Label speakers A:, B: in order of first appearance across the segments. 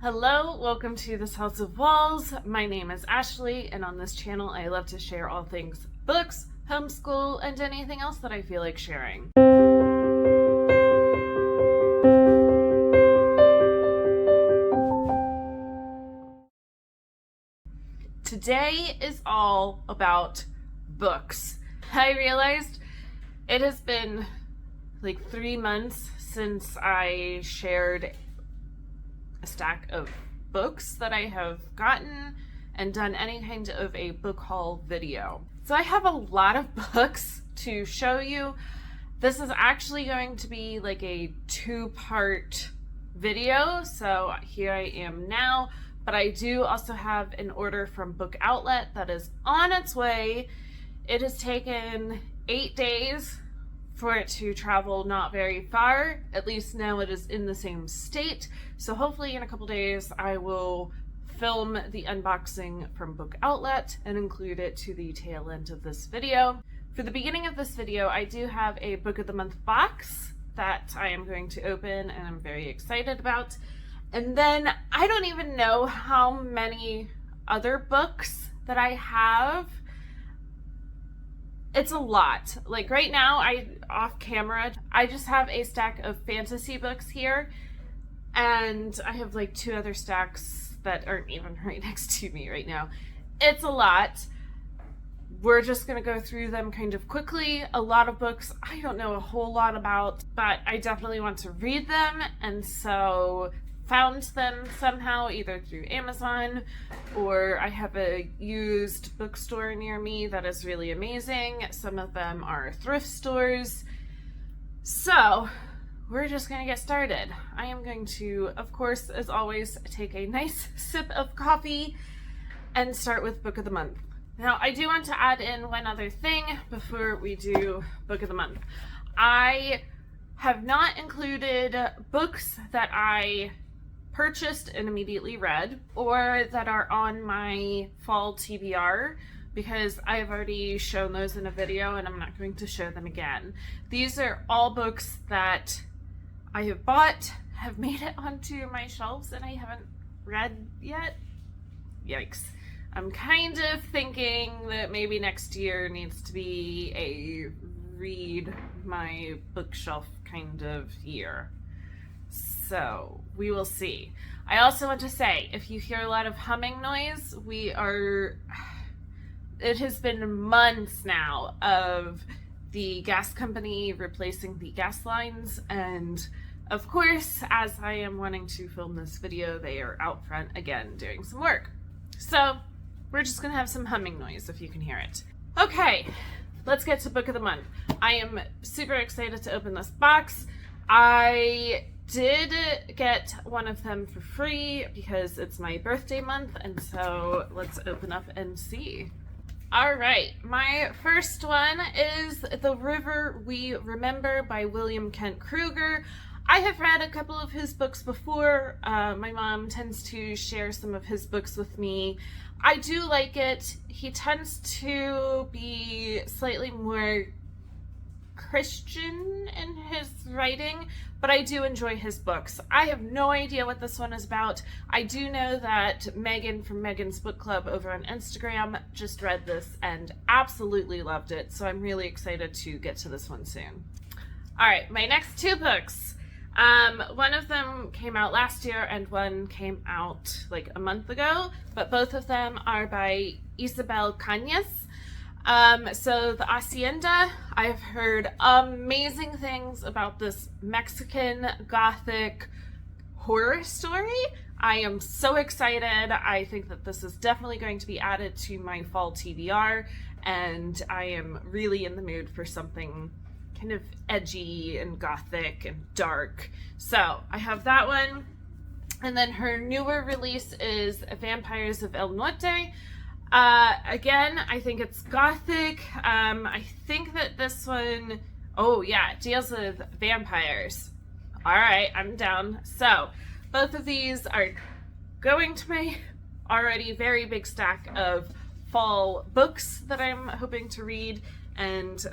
A: Hello, welcome to This House of Walls. My name is Ashley, and on this channel I love to share all things books, homeschool, and anything else that I feel like sharing. Today is all about books. I realized it has been like 3 months since I shared a stack of books that I have gotten and done any kind of a book haul video. So I have a lot of books to show you. This is actually going to be like a 2-part video. So here I am now, but I do also have an order from Book Outlet that is on its way. It has taken 8 days for it to travel not very far. At least now it is in the same state. So hopefully in a couple days I will film the unboxing from Book Outlet and include it to the tail end of this video. For the beginning of this video, I do have a Book of the Month box that I am going to open and I'm very excited about. And then I don't even know how many other books that I have. It's a lot. Like right now, off camera, I just have a stack of fantasy books here, and I have like 2 other stacks that aren't even right next to me right now. It's a lot. We're just gonna go through them kind of quickly. A lot of books I don't know a whole lot about, but I definitely want to read them, and so found them somehow either through Amazon or I have a used bookstore near me that is really amazing. Some of them are thrift stores. So we're just gonna get started. I am going to, of course, as always, take a nice sip of coffee and start with Book of the Month. Now, I do want to add in one other thing before we do Book of the Month. I have not included books that I purchased and immediately read or that are on my fall TBR because I've already shown those in a video and I'm not going to show them again. These are all books that I have bought, have made it onto my shelves, and I haven't read yet. Yikes. I'm kind of thinking that maybe next year needs to be a read my bookshelf kind of year. So we will see. I also want to say, if you hear a lot of humming noise, it has been months now of the gas company replacing the gas lines, and of course, as I am wanting to film this video, they are out front again doing some work. So we're just gonna have some humming noise if you can hear it. Okay, let's get to Book of the Month. I am super excited to open this box. I did get one of them for free because it's my birthday month, and so let's open up and see. All right, my first one is The River We Remember by William Kent Krueger. I have read a couple of his books before. My mom tends to share some of his books with me. I do like it. He tends to be slightly more Christian in his writing, but I do enjoy his books. I have no idea what this one is about. I do know that Megan from Megan's Book Club over on Instagram just read this and absolutely loved it, so I'm really excited to get to this one soon. All right, my next 2 books. One of them came out last year and one came out like a month ago, but both of them are by Isabel Cañas. So The Hacienda, I've heard amazing things about this Mexican Gothic horror story. I am so excited. I think that this is definitely going to be added to my fall TBR, and I am really in the mood for something kind of edgy and gothic and dark. So I have that one. And then her newer release is Vampires of El Norte. Again, I think it's gothic. I think that this one, oh yeah, it deals with vampires. All right, I'm down. So both of these are going to my already very big stack of fall books that I'm hoping to read, and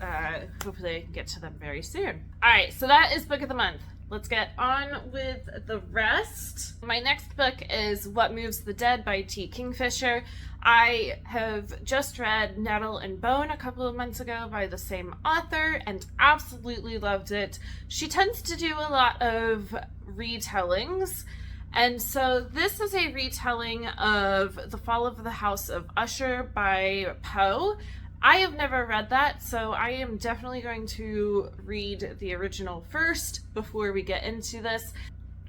A: hopefully I can get to them very soon. All right, so that is Book of the Month. let's get on with the rest. My next book is What Moves the Dead by T. Kingfisher. I have just read Nettle and Bone a couple of months ago by the same author and absolutely loved it. She tends to do a lot of retellings, and so this is a retelling of The Fall of the House of Usher by Poe. I have never read that, so I am definitely going to read the original first before we get into this.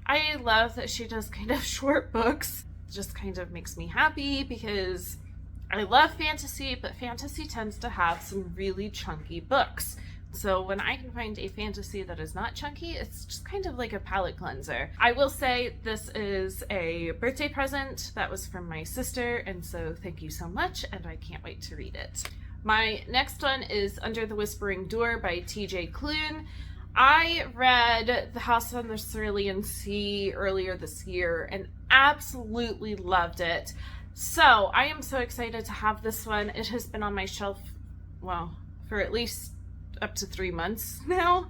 A: I love that she does kind of short books. It just kind of makes me happy because I love fantasy, but fantasy tends to have some really chunky books. So when I can find a fantasy that is not chunky, it's just kind of like a palate cleanser. I will say this is a birthday present that was from my sister, and so thank you so much, and I can't wait to read it. My next one is Under the Whispering Door by T.J. Klune. I read The House on the Cerulean Sea earlier this year and absolutely loved it. So I am so excited to have this one. It has been on my shelf, well, for at least up to 3 months now.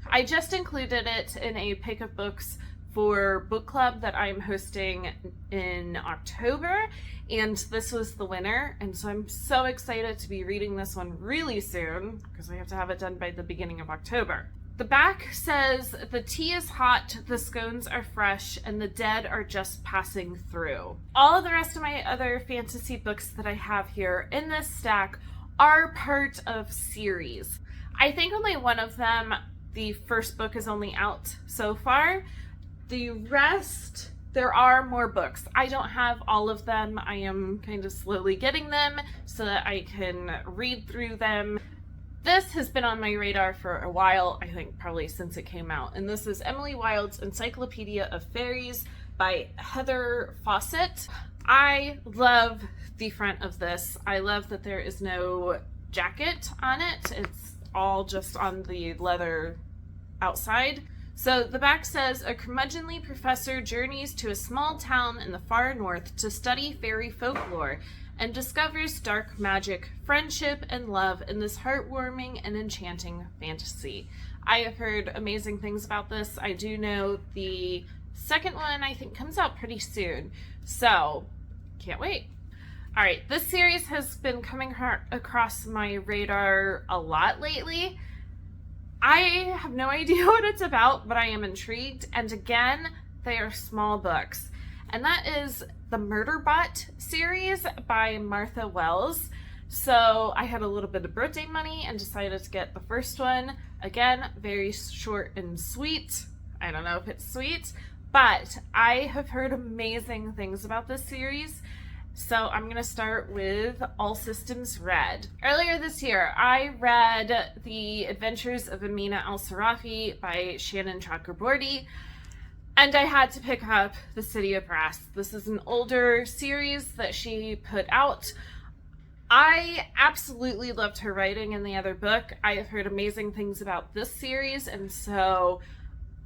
A: I just included it in a pick of books for book club that I'm hosting in October, and this was the winner, and so I'm so excited to be reading this one really soon because I have to have it done by the beginning of October. The back says, "The tea is hot, the scones are fresh, and the dead are just passing through." All of the rest of my other fantasy books that I have here in this stack are part of series. I think only one of them, the first book, is only out so far. The rest, there are more books. I don't have all of them. I am kind of slowly getting them so that I can read through them. This has been on my radar for a while, I think probably since it came out. And this is Emily Wilde's Encyclopedia of Fairies by Heather Fawcett. I love the front of this. I love that there is no jacket on it. It's all just on the leather outside. So the back says, "A curmudgeonly professor journeys to a small town in the far north to study fairy folklore and discovers dark magic, friendship, and love in this heartwarming and enchanting fantasy." I have heard amazing things about this. I do know the second one, I think, comes out pretty soon. So, can't wait. All right, this series has been coming across my radar a lot lately. I have no idea what it's about, but I am intrigued. And again, they are small books. And that is the Murderbot series by Martha Wells. So I had a little bit of birthday money and decided to get the first one. Again, very short and sweet. I don't know if it's sweet, but I have heard amazing things about this series. So I'm going to start with All Systems Red. Earlier this year, I read The Adventures of Amina Al-Sarafi by Shannon Chakraborty, and I had to pick up The City of Brass. This is an older series that she put out. I absolutely loved her writing in the other book. I have heard amazing things about this series, and so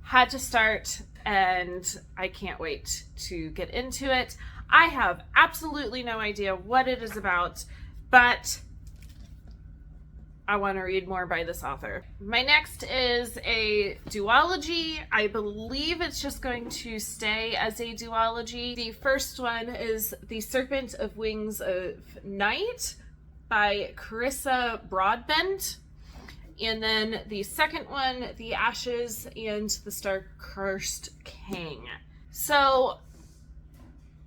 A: had to start, and I can't wait to get into it. I have absolutely no idea what it is about, but I want to read more by this author. My next is a duology. I believe it's just going to stay as a duology. The first one is The Serpent of Wings of Night by Carissa Broadbent. And then the second one, The Ashes and the Star-Cursed King. So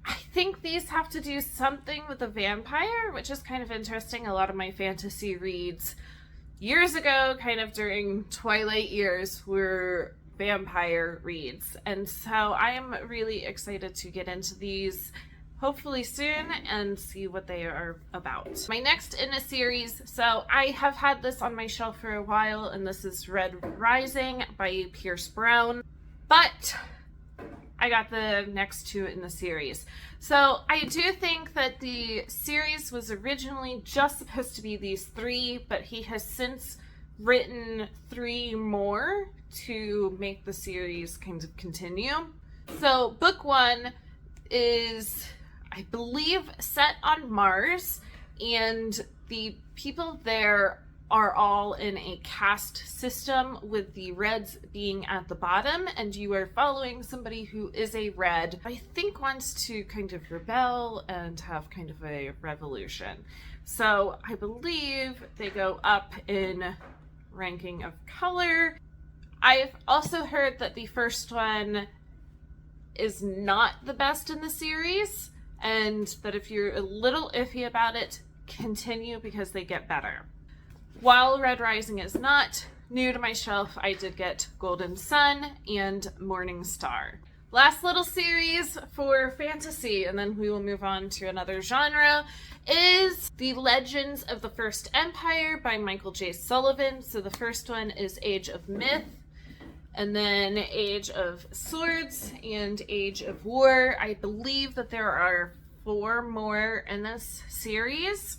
A: I think these have to do something with a vampire, which is kind of interesting. A lot of my fantasy reads years ago, kind of during Twilight years, were vampire reads. And so I am really excited to get into these hopefully soon and see what they are about. My next in a series, so I have had this on my shelf for a while, and this is Red Rising by Pierce Brown. But I got the next two in the series. So I do think that the series was originally just supposed to be these three, but he has since written 3 more to make the series kind of continue. So book 1 is, I believe, set on Mars, and the people there are all in a caste system, with the reds being at the bottom, and you are following somebody who is a red, I think wants to kind of rebel and have kind of a revolution. So I believe they go up in ranking of color. I've also heard that the first one is not the best in the series, and that if you're a little iffy about it, continue because they get better. While Red Rising is not new to my shelf, I did get Golden Sun and Morning Star. Last little series for fantasy, and then we will move on to another genre, is The Legends of the First Empire by Michael J. Sullivan. So the first one is Age of Myth, and then Age of Swords and Age of War. I believe that there are 4 more in this series,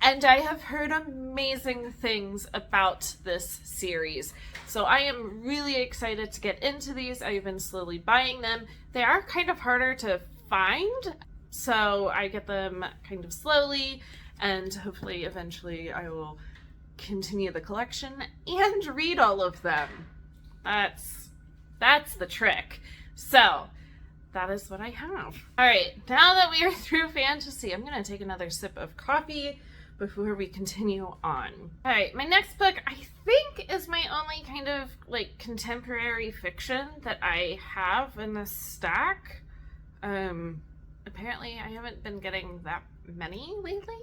A: and I have heard amazing things about this series. So I am really excited to get into these. I've been slowly buying them. They are kind of harder to find, so I get them kind of slowly, and hopefully eventually I will continue the collection and read all of them. That's the trick. So that is what I have. All right, now that we are through fantasy, I'm gonna take another sip of coffee before we continue on. All right, my next book I think is my only kind of like contemporary fiction that I have in this stack. Apparently I haven't been getting that many lately,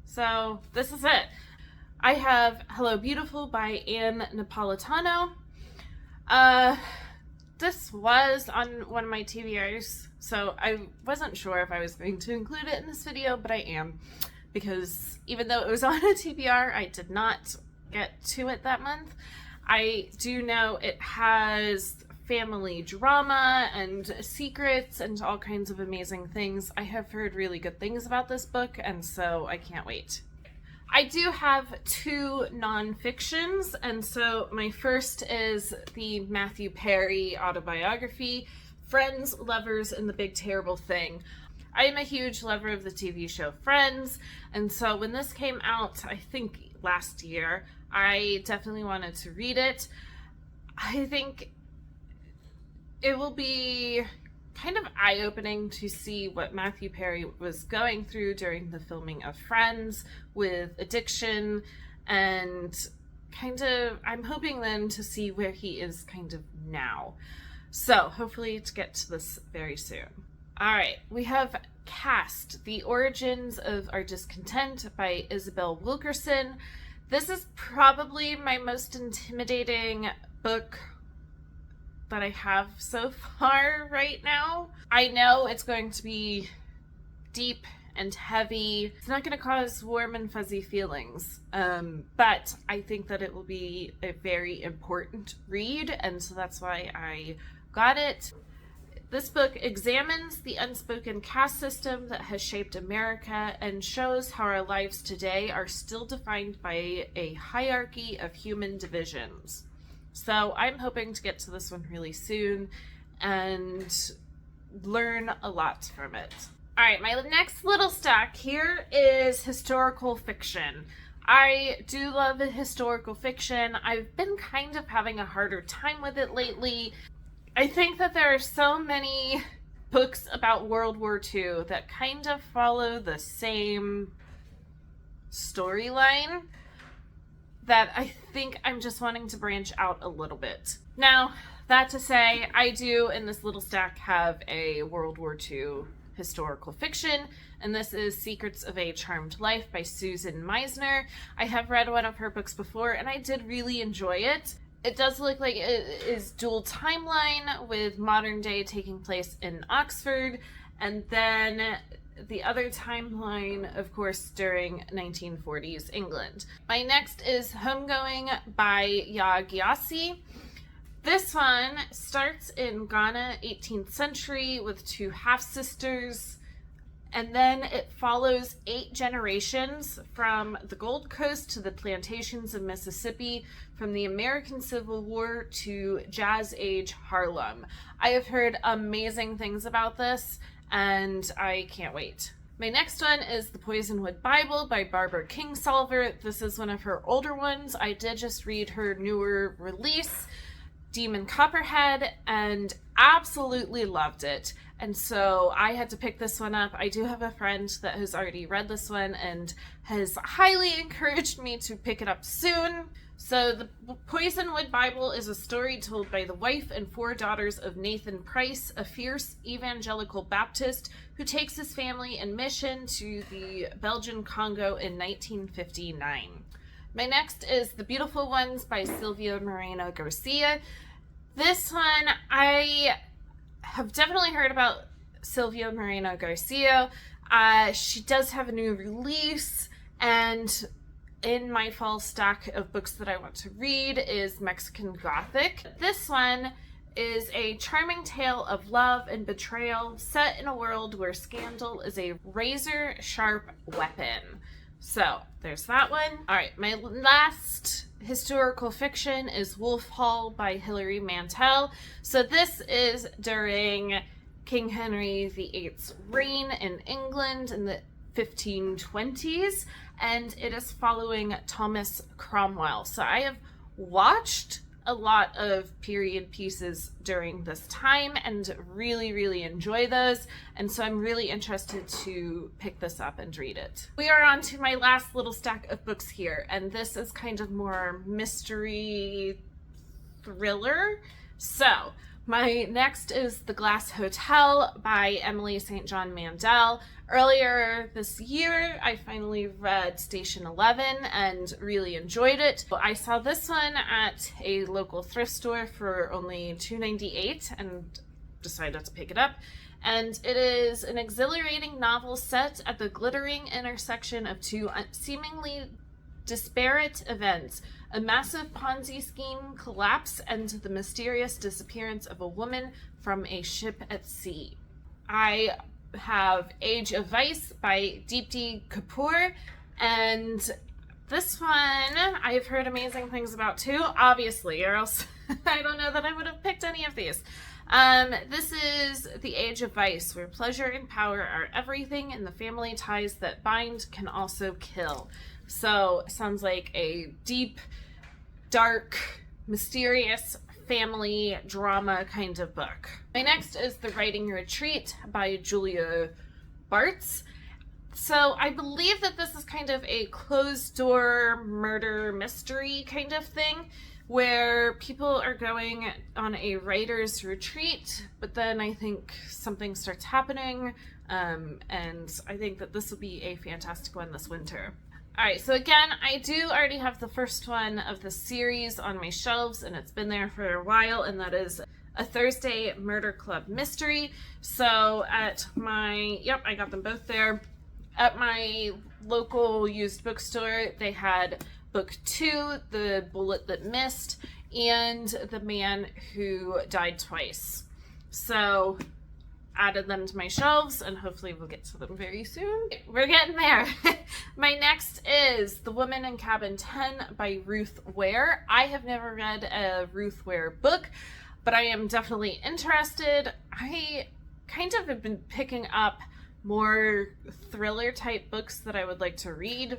A: so this is it. I have Hello Beautiful by Ann Napolitano. This was on one of my TBRs, so I wasn't sure if I was going to include it in this video, but I am, because even though it was on a TBR, I did not get to it that month. I do know it has family drama and secrets and all kinds of amazing things. I have heard really good things about this book, and so I can't wait. I do have 2 nonfictions, and so my first is the Matthew Perry autobiography, Friends, Lovers, and the Big Terrible Thing. I am a huge lover of the TV show Friends, and so when this came out, I think last year, I definitely wanted to read it. I think it will be kind of eye-opening to see what Matthew Perry was going through during the filming of Friends with addiction, and kind of, I'm hoping then to see where he is kind of now. So hopefully to get to this very soon. All right, we have Caste, The Origins of Our Discontent by Isabel Wilkerson. This is probably my most intimidating book that I have so far right now. I know it's going to be deep and heavy. It's not going to cause warm and fuzzy feelings, but I think that it will be a very important read, and so that's why I got it. This book examines the unspoken caste system that has shaped America and shows how our lives today are still defined by a hierarchy of human divisions. So I'm hoping to get to this one really soon and learn a lot from it. All right, my next little stack here is historical fiction. I do love historical fiction. I've been kind of having a harder time with it lately. I think that there are so many books about World War II that kind of follow the same storyline that I think I'm just wanting to branch out a little bit. Now, that to say, I do in this little stack have a World War II historical fiction, and this is Secrets of a Charmed Life by Susan Meisner. I have read one of her books before, and I did really enjoy it. It does look like it is dual timeline, with modern day taking place in Oxford, and then the other timeline, of course, during 1940s England. My next is Homegoing by Yaa Gyasi. This one starts in Ghana, 18th century, with 2 half-sisters, and then it follows 8 generations from the Gold Coast to the plantations of Mississippi, from the American Civil War to Jazz Age Harlem. I have heard amazing things about this, and I can't wait. My next one is The Poisonwood Bible by Barbara Kingsolver. This is one of her older ones. I did just read her newer release, Demon Copperhead, and absolutely loved it. And so I had to pick this one up. I do have a friend that has already read this one and has highly encouraged me to pick it up soon. So the Poisonwood Bible is a story told by the wife and 4 daughters of Nathan Price, a fierce evangelical Baptist who takes his family and mission to the Belgian Congo in 1959. My next is The Beautiful Ones by Silvia Moreno Garcia. This one, I have definitely heard about Silvia Moreno Garcia. She does have a new release, and in my fall stack of books that I want to read is Mexican Gothic. This one is a charming tale of love and betrayal set in a world where scandal is a razor-sharp weapon. So, there's that one. Alright, my last historical fiction is Wolf Hall by Hilary Mantel. So this is during King Henry VIII's reign in England in the 1520s, and it is following Thomas Cromwell. So I have watched a lot of period pieces during this time and really enjoy those, and so I'm really interested to pick this up and read it. We are on to my last little stack of books here, and this is kind of more mystery thriller. So my next is The Glass Hotel by Emily St. John Mandel. Earlier this year, I finally read Station 11 and really enjoyed it. I saw this one at a local thrift store for only $2.98 and decided to pick it up. And it is an exhilarating novel set at the glittering intersection of 2 seemingly disparate events: a massive Ponzi scheme collapse and the mysterious disappearance of a woman from a ship at sea. I have Age of Vice by Deepti Kapoor, and this one I've heard amazing things about too, obviously, or else I don't know that I would have picked any of these. This is The Age of Vice, where pleasure and power are everything, and the family ties that bind can also kill. So, sounds like a deep, dark, mysterious family drama kind of book. My next is The Writing Retreat by Julia Bartz. So I believe that this is kind of a closed door murder mystery kind of thing, where people are going on a writer's retreat, but then I think something starts happening, and I think that this will be a fantastic one this winter. Alright, so again, I do already have the first one of the series on my shelves, and it's been there for a while, and that is A Thursday Murder Club Mystery. So at my, I got them both there. At my local used bookstore, they had book 2, The Bullet That Missed, and The Man Who Died Twice. So added them to my shelves, and hopefully we'll get to them very soon. We're getting there. My next is The Woman in Cabin 10 by Ruth Ware. I have never read a Ruth Ware book, but I am definitely interested. I kind of have been picking up more thriller type books that I would like to read.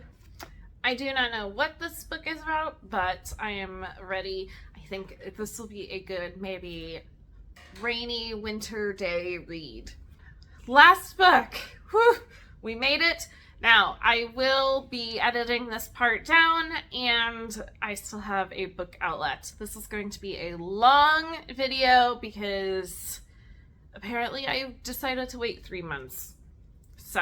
A: I do not know what this book is about, but I am ready. I think this will be a good, maybe rainy winter day read. Last book. Whew, we made it. Now, I will be editing this part down, and I still have a book outlet. This is going to be a long video because apparently I decided to wait 3 months. So,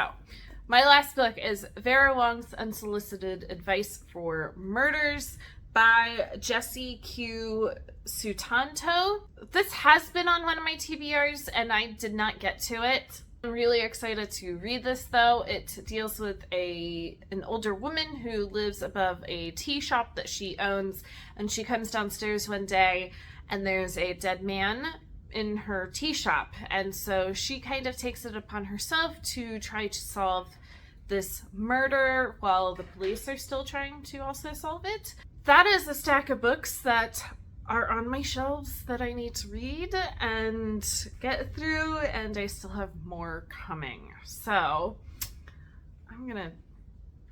A: my last book is Vera Wong's Unsolicited Advice for Murders by Jessie Q. Sutanto. This has been on one of my TBRs, and I did not get to it. I'm really excited to read this, though. It deals with an older woman who lives above a tea shop that she owns, and she comes downstairs one day, and there's a dead man in her tea shop, and so she kind of takes it upon herself to try to solve this murder while the police are still trying to also solve it. That is a stack of books that are on my shelves that I need to read and get through, and I still have more coming. So I'm gonna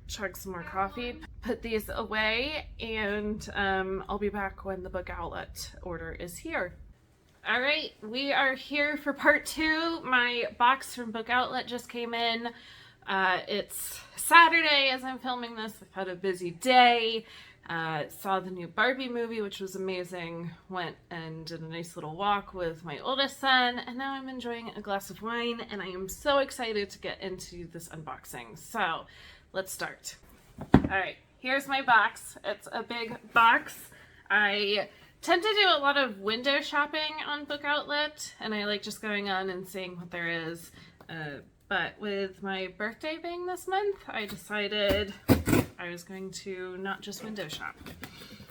A: chug some more coffee, put these away, and I'll be back when the Book Outlet order is here. All right, we are here for part 2. My box from Book Outlet just came in. It's Saturday as I'm filming this. I've had a busy day. Saw the new Barbie movie, which was amazing. Went and did a nice little walk with my oldest son, and now I'm enjoying a glass of wine, and I am so excited to get into this unboxing. So let's start. All right, here's my box. It's a big box. I tend to do a lot of window shopping on Book Outlet, and I like just going on and seeing what there is. But with my birthday being this month, I decided I was going to not just window shop.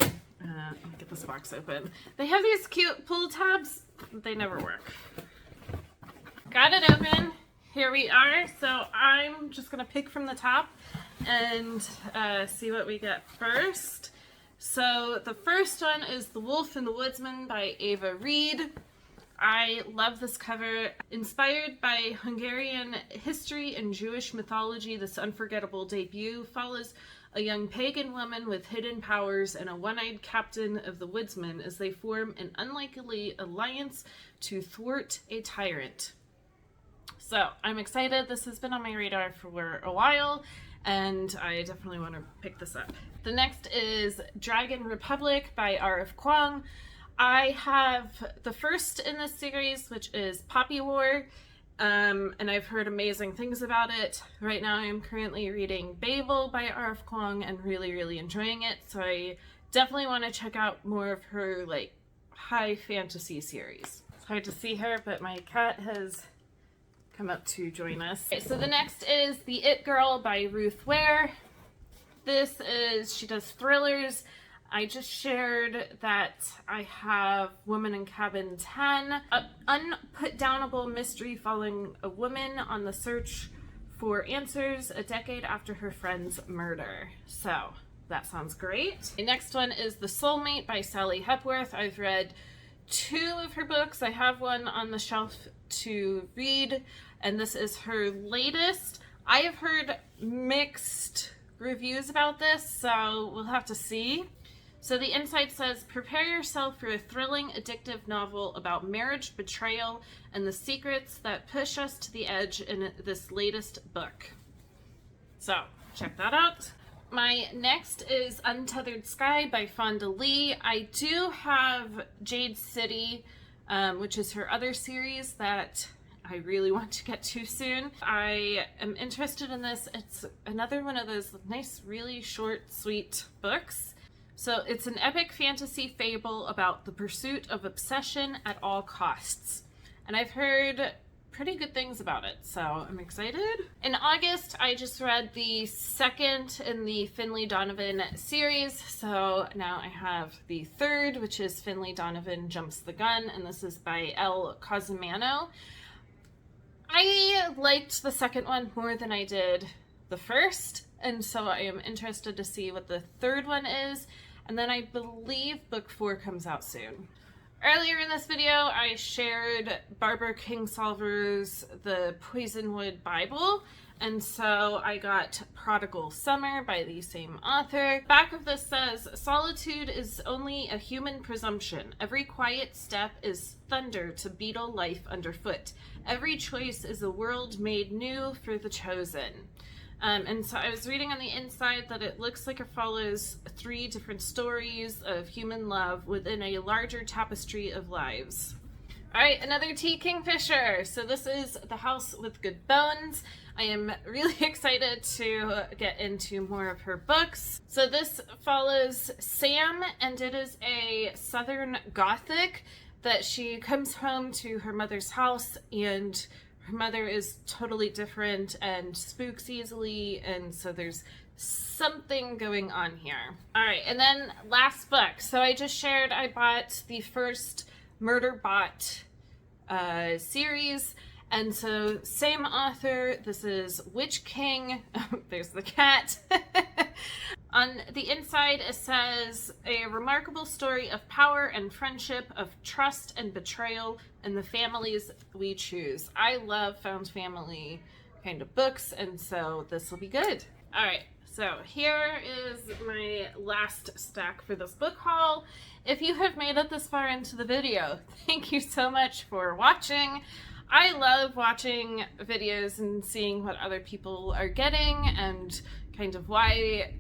A: Let me get this box open. They have these cute pull tabs. They never work. Got it open. Here we are. So I'm just going to pick from the top and see what we get first. So the first one is The Wolf and the Woodsman by Ava Reid. I love this cover. Inspired by Hungarian history and Jewish mythology, this unforgettable debut follows a young pagan woman with hidden powers and a one-eyed captain of the Woodsmen as they form an unlikely alliance to thwart a tyrant. So I'm excited. This has been on my radar for a while, and I definitely want to pick this up. The next is Dragon Republic by R.F. Kuang. I have the first in this series, which is Poppy War, and I've heard amazing things about it. Right now I'm currently reading Babel by R.F. Kuang and really enjoying it, so I definitely want to check out more of her like high fantasy series. It's hard to see her, but my cat has come up to join us. Okay, so the next is The It Girl by Ruth Ware. This is, she does thrillers. I just shared that I have Woman in Cabin 10, an unputdownable mystery following a woman on the search for answers a decade after her friend's murder. So that sounds great. The next one is The Soulmate by Sally Hepworth. I've read 2 of her books. I have one on the shelf to read, and this is her latest. I have heard mixed reviews about this, so we'll have to see. So the inside says, prepare yourself for a thrilling, addictive novel about marriage, betrayal, and the secrets that push us to the edge in this latest book. So check that out. My next is Untethered Sky by Fonda Lee. I do have Jade City, which is her other series that I really want to get to soon. I am interested in this. It's another one of those nice, really short, sweet books. So it's an epic fantasy fable about the pursuit of obsession at all costs. And I've heard pretty good things about it, so I'm excited. In August, I just read the second in the Finlay Donovan series. So now I have the third, which is Finlay Donovan Jumps the Gun, and this is by Elle Cosimano. I liked the second one more than I did the first, and so I am interested to see what the third one is. And then I believe book 4 comes out soon. Earlier in this video, I shared Barbara Kingsolver's The Poisonwood Bible, and so I got Prodigal Summer by the same author. Back of this says, solitude is only a human presumption. Every quiet step is thunder to beetle life underfoot. Every choice is a world made new for the chosen. And so I was reading on the inside that it looks like it follows 3 different stories of human love within a larger tapestry of lives. All right, another T. Kingfisher. So this is The House with Good Bones. I am really excited to get into more of her books. So this follows Sam, and it is a Southern Gothic that she comes home to her mother's house, and her mother is totally different and spooks easily, and so there's something going on here. All right, and then last book. So I just shared I bought the first Murderbot series, and so same author. This is Witch King. There's the cat. On the inside, it says, a remarkable story of power and friendship, of trust and betrayal, and the families we choose. I love found family kind of books, and so this will be good. All right, so here is my last stack for this book haul. If you have made it this far into the video, thank you so much for watching. I love watching videos and seeing what other people are getting and kind of why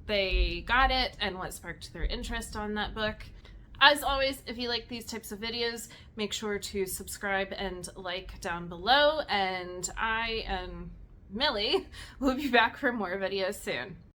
A: they got it and what sparked their interest on that book. As always, if you like these types of videos, make sure to subscribe and like down below, and I and Millie will be back for more videos soon.